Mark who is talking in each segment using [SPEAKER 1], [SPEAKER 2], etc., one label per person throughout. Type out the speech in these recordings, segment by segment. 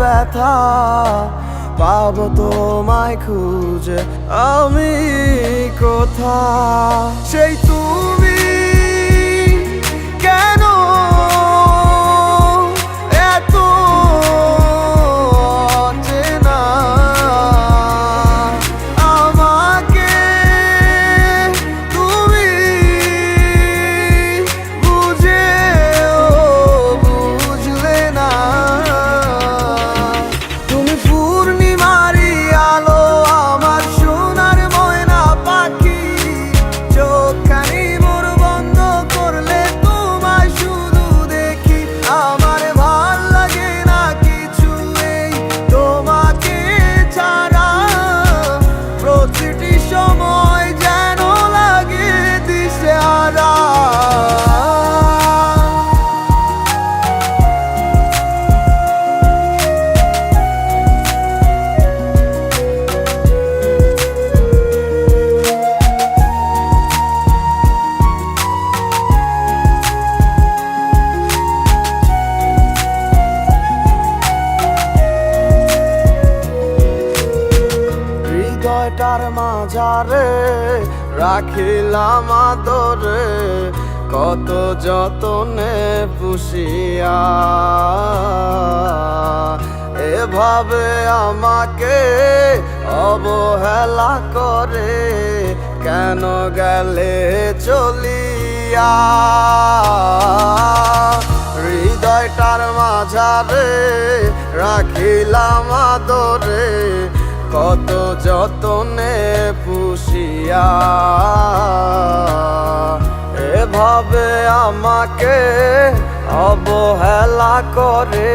[SPEAKER 1] ব্যথা পাবো তোমায় খুঁজে আমি কোথা সেই তুমি কেন এত অচেনা আমাকে তুমি বুঝলে না তুমি পূর্ণিমারি আলো আমার সোনার ময়না পাখি চোখখানি মোর বন্ধ করলে তোমায় শুধু দেখি আমার ভাল লাগে না কিছু এই তোমাকে ছাড়া প্রতিটি সময় যেন লাগে দিশেহারা হৃদয়টার মাঝারে রাখিলাম আদরে কত যতনে পুষিয়া এভাবে আমাকে অবহেলা করে কেন গেলে চলিয়া হৃদয়টার মাঝারে রাখিলাম আদরে কত যতনে পুষিয়া এভাবে আমাকে অবহেলা করে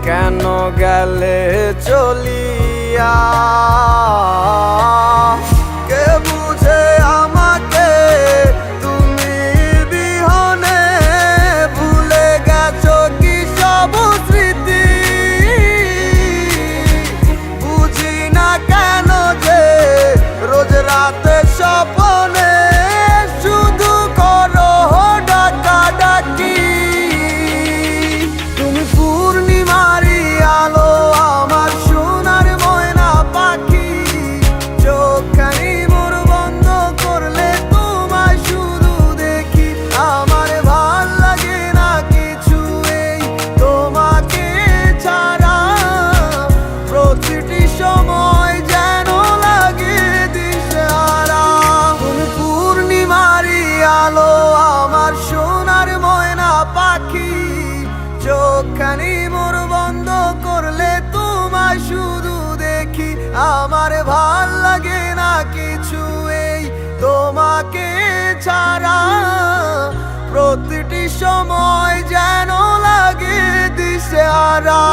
[SPEAKER 1] কেন গেলে চলিয়া কে বুঝে আমাকে তুমি বিহনে ভুলে গেছো কি সব স্মৃতি কেন যে রোজ রাতে স্বপ্নে শুধু করো ডাকাডাকি তুমি পূর্ণিমারি আলো আমার সোনার ময়না পাখি চোখখানি মোর বন্ধ করলে তোমায় শুধু দেখি আমার ভাল লাগে না কিছু এই তোমাকে ছাড়া প্রতিটি সময় আলো আমার সোনার ময়না পাখি চোখখানি মোর বন্ধ করলে তোমায় শুধু দেখি আমার ভাল লাগে না কিছু এই তোমাকে ছাড়া প্রতিটি সময় যেন লাগে দিশেহারা।